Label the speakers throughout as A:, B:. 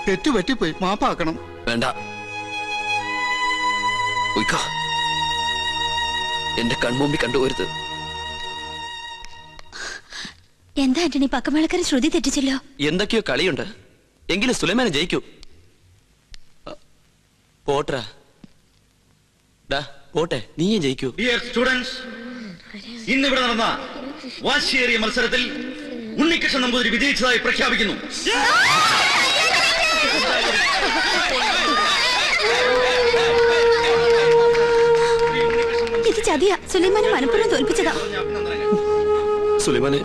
A: തെറ്റുപറ്റിപ്പോയി, മാപ്പാക്കണം.
B: വേണ്ട, എന്റെ കൺമുമ്പിൽ കണ്ടുപോരുത്.
C: എന്താ ആന്റണി, പക്കമേളക്കാരൻ ശ്രുതി തെറ്റിച്ചല്ലോ.
B: എന്തൊക്കെയോ കളിയുണ്ട്, എങ്കിലും സുലൈമാനെ ജയിക്കൂ. പോട്രാ, പോട്ടെ, നീയും ജയിക്കൂ.
D: ഡിയർ സ്റ്റുഡൻസ്, ഇന്നിവിടെ നടന്ന വാശിയേറിയ മത്സരത്തിൽ ഉണ്ണികൃഷ്ണൻ നമ്പൂതിരി വിജയിച്ചതായി പ്രഖ്യാപിക്കുന്നു.
C: ഇത് ചതിയാ, സുലൈമാനെ മനഃപൂർവ്വം തോൽപ്പിച്ചതാ.
B: സുലൈമാനെ,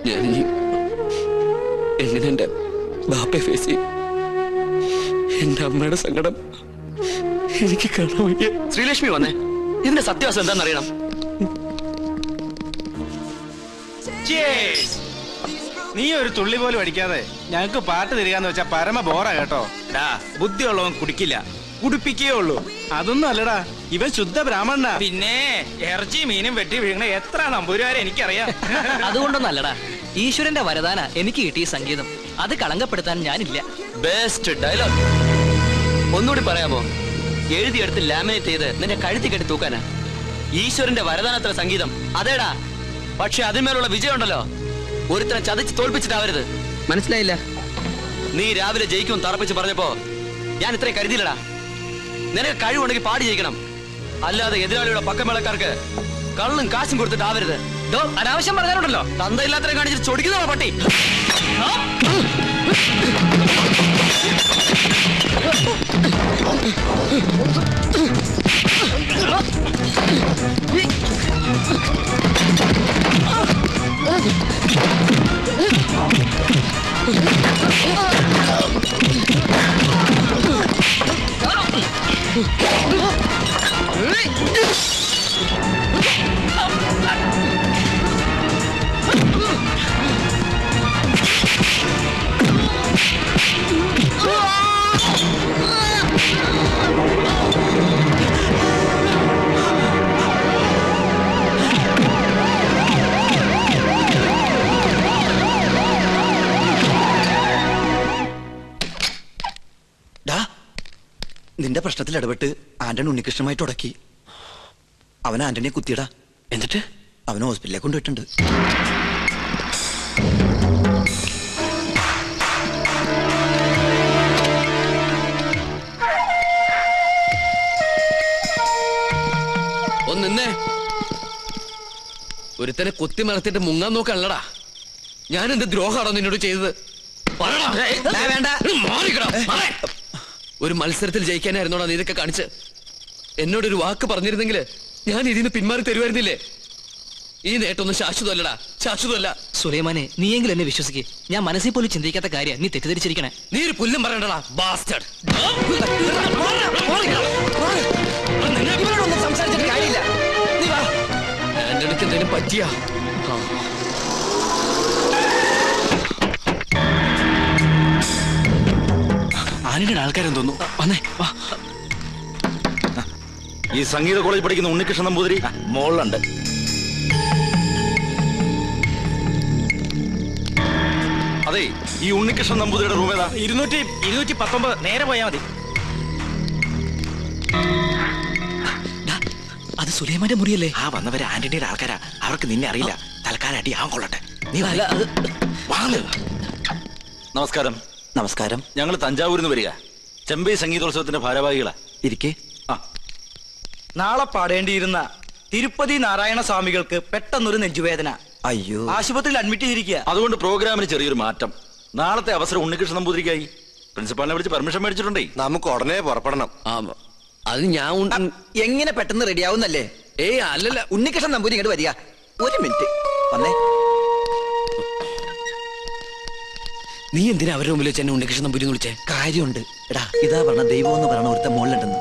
B: ഞാൻ എങ്ങനെ എന്റെ ബാപ്പയെ ഫേസ് ചെയ്യും? എന്റെ അമ്മയുടെ സങ്കടം എനിക്ക് കാണാൻ വയ്യ. ശ്രീലക്ഷ്മി വന്നേ, ഇതിന്റെ സത്യാവസ്ഥ എന്താണെന്നറിയണം.
E: നീ ഒരു തുള്ളി പോലും അടിക്കാതെ ഞങ്ങക്ക് പാട്ട് തരികയെന്ന് വെച്ചാ പരമ ബോറാ കേട്ടോ. ബുദ്ധിയുള്ളവൻ കുടിക്കില്ല, കുടിപ്പിക്കേ ഉള്ളൂ. അതൊന്നും അല്ലടാ, ഇവൻ ശുദ്ധ ബ്രാഹ്മണനാ. പിന്നെ ഇറച്ചി മീനും വെട്ടി വീണ എത്ര നമ്പൂരാരെ എനിക്കറിയാം.
F: അതുകൊണ്ടൊന്നല്ലടാ, ഈശ്വരന്റെ വരദാന എനിക്ക് കിട്ടിയ സംഗീതം. അത് കളങ്കപ്പെടുത്താൻ ഞാനില്ല.
B: Best dialogue. ഒന്നുകൂടി പറയാമോ? എഴുതിയെടുത്ത് ലാമിനേറ്റ് ചെയ്ത് നിന്റെ കഴുത്തി കെട്ടി തൂക്കാനാ. ഈശ്വരന്റെ വരദാനത്ര സംഗീതം അതേടാ. പക്ഷെ അതിന്മേലുള്ള വിജയം ഉണ്ടല്ലോ, ഒരുത്തനെ ചതിച്ച് തോൽപ്പിച്ചിട്ടാവരുത്. മനസ്സിലായില്ല? നീ രാവിലെ ജയിക്കും തറപ്പിച്ച് പറഞ്ഞപ്പോ ഞാൻ ഇത്രയും കരുതിയില്ലടാ. നിനക്ക് കഴിവുണ്ടെങ്കിൽ പാടി ജയിക്കണം, അല്ലാതെ എതിരാളിയുടെ പക്കമേളക്കാർക്ക് കള്ളും കാശും കൊടുത്തിട്ടാവരുത്.
F: അനാവശ്യം പറഞ്ഞാലുണ്ടല്ലോ,
B: തന്തയില്ലാത്തരെ കാണിച്ചിട്ട് ചൊടിക്കുന്നോ പട്ടി.
A: നിന്റെ പ്രശ്നത്തിൽ ഇടപെട്ട് ആന്റണി ഉണ്ണികൃഷ്ണനുമായിട്ട് ഉടക്കി. അവൻ ആന്റണിയെ കുത്തിയടാ.
B: എന്നിട്ട്
A: അവനെ ഹോസ്പിറ്റലിലേക്ക് കൊണ്ടുപോയിട്ടുണ്ട്.
B: ഒന്നേ, ഒരുത്തനെ കുത്തി മറത്തിട്ട് മുങ്ങാൻ നോക്കല്ലടാ. ഞാൻ എന്ത് ദ്രോഹാണോ നിന്നോട് ചെയ്തത്?
A: വേണ്ട,
B: ഒരു മത്സരത്തിൽ ജയിക്കാനായിരുന്നോടാ നീ ഇതൊക്കെ കാണിച്ച്? എന്നോടൊരു വാക്ക് പറഞ്ഞിരുന്നെങ്കിൽ ഞാൻ ഇതിന് പിന്മാറി തരുമായിരുന്നില്ലേ? ഈ നേട്ടൊന്നും ശാശ്വതമല്ലടാ, ശാശ്വതമല്ല.
F: സുലൈമാനെ, നീയെങ്കിലും എന്നെ വിശ്വസിക്ക്. ഞാൻ മനസ്സിൽ പോലും ചിന്തിക്കാത്ത കാര്യം നീ തെറ്റിദ്ധരിച്ചിരിക്കണേ.
B: നീ ഒരു പുല്ലും പറയണ്ടടാ ബാസ്റ്റർഡ്.
A: സംസാരിച്ചിട്ട് കാര്യമില്ല.
B: ആന്റണിക്ക് എന്തെങ്കിലും പറ്റിയാ?
E: ആന്റണിയുടെ ആൾക്കാരെന്ന് തോന്നുന്നു. വന്നേ വാ.
D: ഈ സംഗീത കോളേജ് പഠിക്കുന്ന ഉണ്ണികൃഷ്ണൻ നമ്പൂതിരി മോളിലുണ്ട്. അതെ, ഈ ഉണ്ണികൃഷ്ണൻ നമ്പൂതിരിയുടെ റൂം ഏതാ?
E: 219. നേരെ പോയാ മതി.
F: അത് സുലൈമാന്റെ മുറിയല്ലേ?
E: ആ വന്നവര് ആന്റണിയുടെ ആൾക്കാരാ. അവർക്ക് നിന്നെ അറിയില്ല. തൽക്കാലം അടി ആവാൻ കൊള്ളട്ടെ. നീ
D: നമസ്കാരം.
A: നമസ്കാരം.
D: ഞങ്ങൾ തഞ്ചാവൂരിൽ നിന്ന് വരിക. ചെമ്പൈ സംഗീതോത്സവത്തിന്റെ ഭാരവാഹികളാ.
A: ഇരിക്കേ.
G: നാളെ പാടേണ്ടിയിരുന്ന തിരുപ്പതി നാരായണ സ്വാമികൾക്ക് പെട്ടെന്നൊരു നെഞ്ചുവേദന.
A: അയ്യോ,
G: ആശുപത്രിയിൽ അഡ്മിറ്റ് ചെയ്തിരിക്കുക.
D: അതുകൊണ്ട് പ്രോഗ്രാമിന് ചെറിയൊരു മാറ്റം. നാളത്തെ അവസരം ഉണ്ണികൃഷ്ണൻ നമ്പൂതിരിക്കായി. പ്രിൻസിപ്പാളിനെ വിളിച്ച് പെർമിഷൻ മേടിച്ചിട്ടുണ്ടേ.
H: നമുക്ക് ഉടനെ പുറപ്പെടണം.
B: അത് ഞാൻ
A: എങ്ങനെ പെട്ടെന്ന് റെഡിയാവുന്നല്ലേ?
B: ഏയ് അല്ലല്ല,
A: ഉണ്ണികൃഷ്ണൻ നമ്പൂരി ഇങ്ങോട്ട് വരിക. ഒരു മിനിറ്റ് വന്നേ.
B: നീ എന്തിനാ അവരുടെ മുമ്പിൽ വെച്ച് എന്നെ ഉണ്ണികൃഷ്ണൻ നമ്പൂരി എന്ന് വിളിച്ചേ?
A: കാര്യമുണ്ട്. എടാ, ഇതാ പറഞ്ഞ ദൈവം എന്ന് പറഞ്ഞ ഒരുത്ത മുകളിലുണ്ടെന്ന്.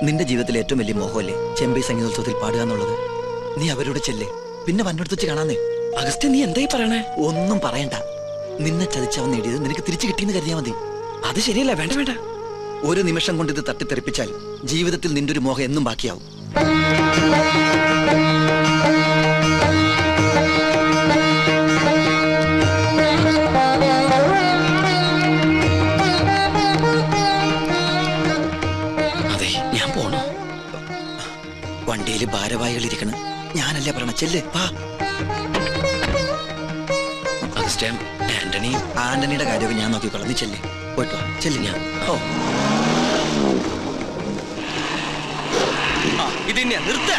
A: നിന്റെ ജീവിതത്തിലെ ഏറ്റവും വലിയ മോഹമല്ലേ ചെമ്പൈ സംഗീതോത്സവത്തിൽ പാടുക എന്നുള്ളത്? നീ അവരോട് ചെല്ലേ, പിന്നെ വന്നടുത്ത് വെച്ച് കാണാന്നേ.
B: അഗസ്ത്യ, നീ എന്തായി പറയണേ?
A: ഒന്നും പറയണ്ട. നിന്നെ ചതിച്ചവൻ നേടിയത് നിനക്ക് തിരിച്ചു കിട്ടിയെന്ന് കരുതിയാ മതി.
B: അത് ശരിയല്ല, വേണ്ട വേണ്ട.
A: ഒരു നിമിഷം കൊണ്ട് ഇത് തട്ടിത്തെറിപ്പിച്ചാൽ ജീവിതത്തിൽ നിന്റെ ഒരു മോഹം എന്നും ബാക്കിയാവും. കയറിയിരിക്കണം. ഞാനല്ലേ പറയണ, ചെല്ല് വാ.
B: അഗസ്റ്റ്യൻ, ആന്റണി.
A: ആന്റണിയുടെ കാര്യമൊക്കെ ഞാൻ നോക്കിക്കോളാം. നീ ചെല്ല്, പോയിട്ട് വാ. ചെല്ല്. ഞാൻ
E: ഇത് തന്നെയാ. നിർത്ത.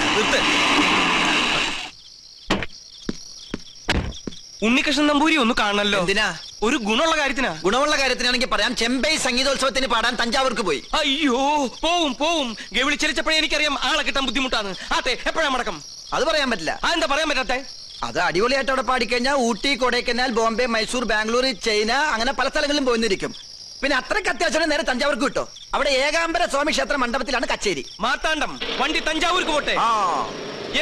E: ഉണ്ണികൃഷ്ണൻ നമ്പൂരി ഒന്ന് കാണണല്ലോ.
A: എന്തിനാ?
E: ഒരു ഗുണമുള്ള കാര്യത്തിനാ.
A: ഗുണമുള്ള കാര്യത്തിനാണെങ്കിൽ പറയാം. ചെമ്പൈ സംഗീതോത്സവത്തിന് പാടാൻ തഞ്ചാവൂർക്ക് പോയി.
E: അയ്യോ, പോവും. ഗവിളി ചലിച്ചപ്പോഴേ എനിക്കറിയാം ആളെ കിട്ടാൻ ബുദ്ധിമുട്ടാണ്. ആട്ടെ, എപ്പോഴാ മടക്കം?
A: അത് പറയാൻ പറ്റില്ല.
E: എന്താ പറയാൻ പറ്റാത്തെ?
A: അത് അടിപൊളിയായിട്ട് അവിടെ പാടിക്കഴിഞ്ഞാൽ ഊട്ടി, കൊടൈക്കനാൽ, ബോംബെ, മൈസൂർ, ബാംഗ്ലൂർ, ചൈന, അങ്ങനെ പല സ്ഥലങ്ങളിലും പോയിരിക്കും. പിന്നെ അത്രയ്ക്ക് അത്യാവശ്യം നേരെ തഞ്ചാവൂർക്ക് കിട്ടോ. അവിടെ ഏകാംബര സ്വാമി ക്ഷേത്ര മണ്ഡപത്തിലാണ് കച്ചേരി.
E: മാർത്താണ്ഡം വണ്ടി തഞ്ചാവൂർക്ക് പോട്ടെ.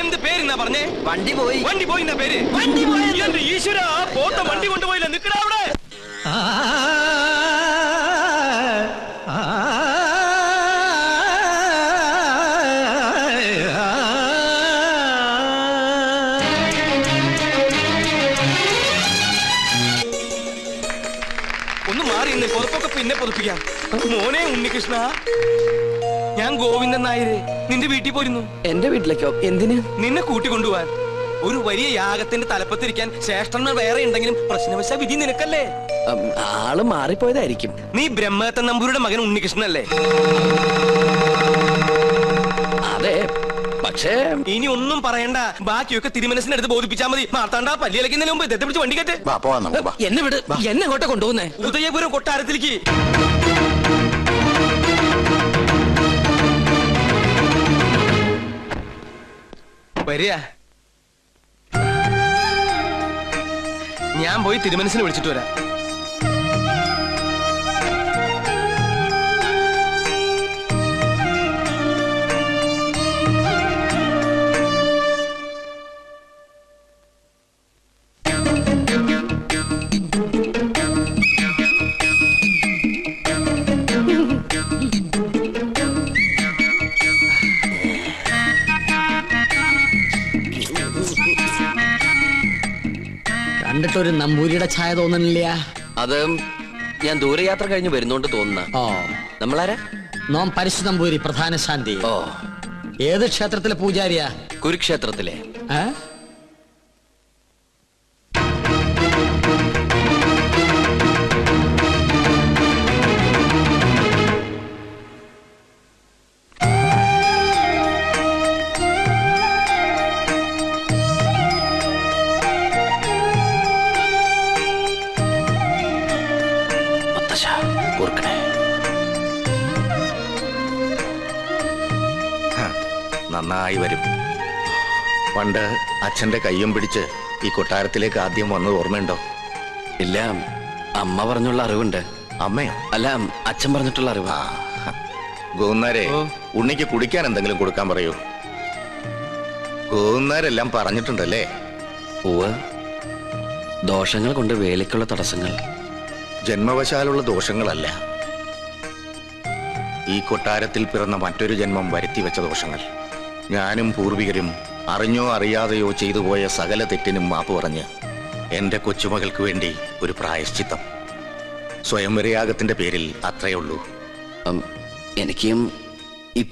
E: എന്ത് പേരെന്നാ പറഞ്ഞേ?
A: വണ്ടി പോയി
E: എന്നാ പേര്? എന്റെ ഈശ്വര, പോത്ത വണ്ടി കൊണ്ടുപോയില്ല. നിക്കടാ അവിടെ. ഒന്ന് മാറി നിന്ന് പുറത്തൊക്കെ പിന്നെ പൊതുപ്പിക്കാം. മോനെ ഉണ്ണികൃഷ്ണ, ഞാൻ ഗോവിന്ദൻ നായര് നിന്റെ വീട്ടിൽ പോയിരുന്നു.
B: എന്റെ വീട്ടിലേക്കോ? എന്തിന്?
E: നിന്നെ കൂട്ടിക്കൊണ്ടുപോവാൻ. ഒരു വലിയ യാഗത്തിന്റെ തലപ്പത്തിരിക്കാൻ ശ്രേഷ്ഠന്മാർ വേറെ ഉണ്ടെങ്കിലും പ്രശ്നവശ വിധി നിനക്കല്ലേ.
B: ആള് മാറിപ്പോയതായിരിക്കും.
E: നീ ബ്രഹ്മദത്തൻ നമ്പൂരിയുടെ മകൻ ഉണ്ണികൃഷ്ണനല്ലേ?
B: അതെ, പക്ഷേ
E: ഇനി ഒന്നും പറയണ്ട. ബാക്കിയൊക്കെ തിരുമനസിനടുത്ത് ബോധിപ്പിച്ചാൽ മതി. മാർത്താണ്ട പല്ലിയിലക്കുന്നതിന് മുമ്പ് ഇതത്തെ പിടിച്ച് വണ്ടി കെട്ട്.
B: എന്നെ വിട്. എന്നെ അങ്ങോട്ട് കൊണ്ടുപോകുന്നേ?
E: ഉദയപുരം കൊട്ടാരത്തിലേക്ക്. വരിക. ഞാൻ പോയി തിരുമനസിനെ വിളിച്ചിട്ട് വരാം.
F: കണ്ടിട്ടൊരു നമ്പൂരിയുടെ ഛായ തോന്നണില്ല.
B: അത് ഞാൻ ദൂരയാത്ര കഴിഞ്ഞ് വരുന്നോണ്ട് തോന്നുന്ന.
F: ഓ,
B: നമ്മളാരാ?
F: നോം പരിശു നമ്പൂരി, പ്രധാന ശാന്തി.
B: ഓ,
F: ഏത് ക്ഷേത്രത്തിലെ പൂജാരിയാ?
B: കുരുക്ഷേത്രത്തിലെ.
H: നന്നായി വരും. പണ്ട് അച്ഛന്റെ കയ്യും പിടിച്ച് ഈ കൊട്ടാരത്തിലേക്ക് ആദ്യം വന്നത് ഓർമ്മയുണ്ടോ?
B: ഇല്ല, അമ്മ പറഞ്ഞുള്ള അറിവുണ്ട്.
H: അമ്മയോ?
B: അല്ല, അച്ഛൻ പറഞ്ഞിട്ടുള്ള അറിവ്.
H: ഗോവുന്നാരെ, ഉണ്ണിക്ക് കുടിക്കാൻ എന്തെങ്കിലും കൊടുക്കാൻ പറയൂ. ഗോവുന്നാരെല്ലാം പറഞ്ഞിട്ടുണ്ടല്ലേ?
B: ഉവ്വ്. ദോഷങ്ങൾ കൊണ്ട് വേലിക്കുള്ള തടസ്സങ്ങൾ.
H: ജന്മവശാലുള്ള ദോഷങ്ങളല്ല, ഈ കൊട്ടാരത്തിൽ പിറന്ന മറ്റൊരു ജന്മം വരുത്തി വെച്ച ദോഷങ്ങൾ. ഞാനും പൂർവികരും അറിഞ്ഞോ അറിയാതെയോ ചെയ്തു പോയ സകല തെറ്റിനും മാപ്പ് പറഞ്ഞ് എന്റെ കൊച്ചുമകൾക്ക് വേണ്ടി ഒരു പ്രായശ്ചിത്തം. സ്വയംവരയാഗത്തിന്റെ പേരിൽ അത്രയേ ഉള്ളൂ.
B: എനിക്കും ഈ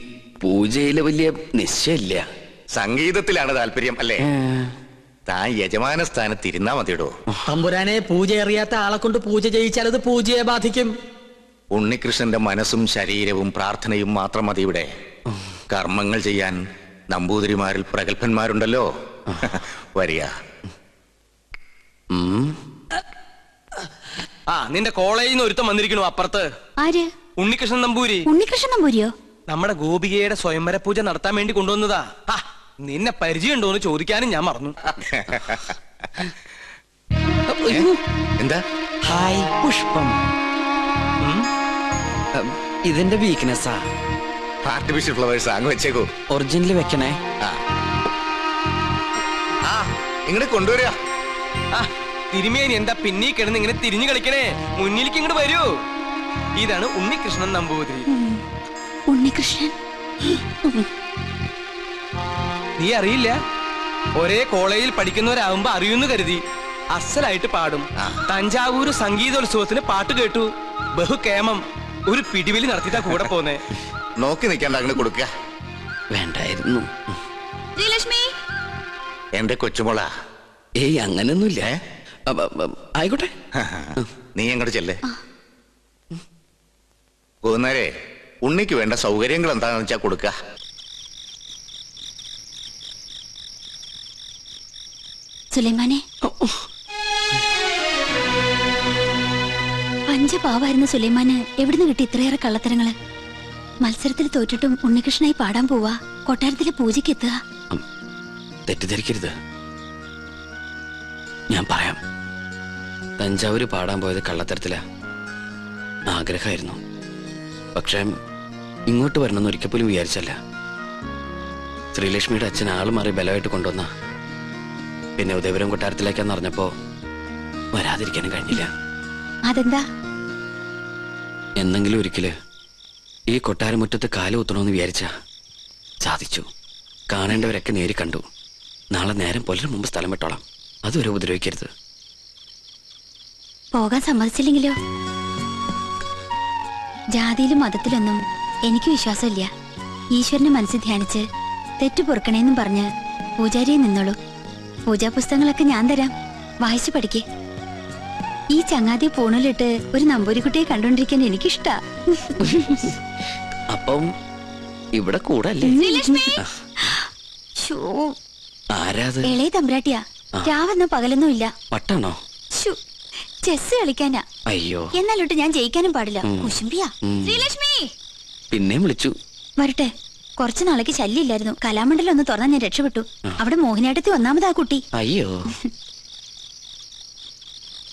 B: പൂജയില് വലിയ നിശ്ചയില്ല.
H: സംഗീതത്തിലാണ് താല്പര്യം അല്ലേ? താൻ യജമാന സ്ഥാനത്ത് ഇരുന്നാ മതിയിടോ.
F: തമ്പുരാനെ, പൂജ അറിയാത്ത ആളെ കൊണ്ട് പൂജ ചെയ്യിച്ചാൽ അത് പൂജയെ ബാധിക്കും.
H: ഉണ്ണികൃഷ്ണന്റെ മനസ്സും ശരീരവും പ്രാർത്ഥനയും മാത്രം മതി ഇവിടെ. കർമ്മങ്ങൾ ചെയ്യാൻ നമ്പൂതിരിമാരിൽ പ്രഗത്ഭന്മാരുണ്ടല്ലോ. വരിക.
E: നിന്റെ കോളേജിൽ നിന്ന് ഒരുത്തം വന്നിരിക്കണു അപ്പുറത്ത്.
C: ആര്?
E: ഉണ്ണികൃഷ്ണൻ നമ്പൂരി.
C: ഉണ്ണികൃഷ്ണൻ നമ്പൂരിയോ?
E: നമ്മുടെ ഗോപികയുടെ സ്വയംവര പൂജ നടത്താൻ വേണ്ടി കൊണ്ടുവന്നതാ. നിന്നെ പരിചയമുണ്ടോ എന്ന് ചോദിക്കാനും ഞാൻ മറന്നു.
H: എന്താ?
B: ഹായ് പുഷ്പം. ഇതിന്റെ വീക്ക്നെസ്സാ.
H: ആർട്ടിഫിഷ്യൽ ഫ്ലവേഴ്സ് അങ്ങ് വെച്ചേക്കൂ.
B: ഒറിജിനൽ വെക്കണേ.
H: ഇങ്ങോട്ട് കൊണ്ടുവരിക.
E: തിരുമേനി എന്താ പിന്നീ കിടന്ന് ഇങ്ങനെ തിരിഞ്ഞു കളിക്കണേ? മുന്നിലേക്ക് ഇങ്ങോട്ട് വരൂ. ഇതാണ് ഉണ്ണികൃഷ്ണൻ നമ്പൂതിരി.
C: ഉണ്ണികൃഷ്ണൻ?
E: നീ അറിയില്ല? ഒരേ കോളേജിൽ പഠിക്കുന്നവരാകുമ്പോ അറിയുന്നു കരുതി. അസലായിട്ട് പാടും. തഞ്ചാവൂര് സംഗീതോത്സവത്തിന് പാട്ട് കേട്ടു. ബഹുകേമം. ഒരു പിടിവലി നടത്തിയിട്ടാ കൂടെ പോന്നേ.
H: നോക്കി നിൽക്കാണ്ട് അങ്ങനെ കൊടുക്കുക.
B: വേണ്ടായിരുന്നു.
C: ശ്രീലക്ഷ്മി,
H: എന്റെ കൊച്ചുമോളാ.
B: ഏയ് അങ്ങനെയൊന്നുമില്ല. ആയിക്കോട്ടെ.
H: നീ അങ്ങോട്ട് ചെല്ലേ. പോകുന്നേരെ ഉണ്ണിക്ക് വേണ്ട സൗകര്യങ്ങൾ എന്താണെന്ന് വെച്ചാ കൊടുക്ക.
C: സുലൈമാനെ, പഞ്ചപാവായിരുന്ന സുലൈമാന് എവിടുന്ന് കിട്ടി ഇത്രയേറെ കള്ളത്തരങ്ങള്? മത്സരത്തിൽ തോറ്റിട്ടും ഉണ്ണികൃഷ്ണനായി പാടാൻ പോവാ, കൊട്ടാരത്തിലെ പൂജയ്ക്ക് എത്തുക.
B: തെറ്റിദ്ധരിക്കരുത്, ഞാൻ പറയാം. തഞ്ചാവൂര് പാടാൻ പോയത് കള്ളത്തരത്തിലാ. ആഗ്രഹമായിരുന്നു, പക്ഷെ ഇങ്ങോട്ട് വരണമെന്ന് ഒരിക്കൽ പോലും വിചാരിച്ചല്ല. ശ്രീലക്ഷ്മിയുടെ അച്ഛൻ ആള് മാറി ബലമായിട്ട് കൊണ്ടുവന്ന, പിന്നെ ഉദയപുരം കൊട്ടാരത്തിലേക്കാന്ന് അറിഞ്ഞപ്പോ വരാതിരിക്കാനും കഴിഞ്ഞില്ല.
C: അതെന്താ?
B: എന്നെങ്കിലും ഒരിക്കല് ഈ കൊട്ടാരമുറ്റത്ത് കാല് കുത്തണമെന്ന് വിചാരിച്ച സാധിച്ചു. കാണേണ്ടവരൊക്കെ നേരി കണ്ടു. നാളെ നേരം പുലരും മുമ്പ് സ്ഥലം വിട്ടോളാം. അതുവരെ ഉപദ്രവിക്കരുത്.
C: പോകാൻ സമ്മതിച്ചില്ലെങ്കിലോ? ജാതിയിലും മതത്തിലൊന്നും എനിക്ക് വിശ്വാസമില്ല. ഈശ്വരനെ മനസ്സിൽ ധ്യാനിച്ച് തെറ്റു പൊറുക്കണേന്നും പറഞ്ഞ് പൂജാരിയെ നിന്നോളൂ. പൂജാ പുസ്തകങ്ങളൊക്കെ ഞാൻ തരാം, വായിച്ചു പഠിക്കേ. ഈ ചങ്ങാതി പൂണലിട്ട് ഒരു നമ്പൂരിക്കുട്ടിയെ കണ്ടോണ്ടിരിക്കാൻ എനിക്കിഷ്ടാ.
B: അപ്പം ഇവിടെ കൂടല്ലേ? ആരാത്?
C: ഇളയ തമ്പ്രാട്ടിയാ. രാവെന്നോ പകലൊന്നും ഇല്ല.
B: പട്ടാണോ?
C: ചെസ് കളിക്കാനാ.
B: അയ്യോ,
C: എന്നാലോട്ട് ഞാൻ ജയിക്കാനും പാടില്ല. കുശുംബിയാ. ശ്രീലക്ഷ്മി
B: പിന്നെയും വിളിച്ചു.
C: വരട്ടെ. കുറച്ചു നാളേക്ക് ശല്യമില്ലായിരുന്നു. കലാമണ്ഡലം ഒന്ന് തുറന്നാൽ ഞാൻ രക്ഷപ്പെട്ടു. അവിടെ മോഹിനിയാട്ടത്തിൽ ഒന്നാമതാ കുട്ടി.
B: അയ്യോ,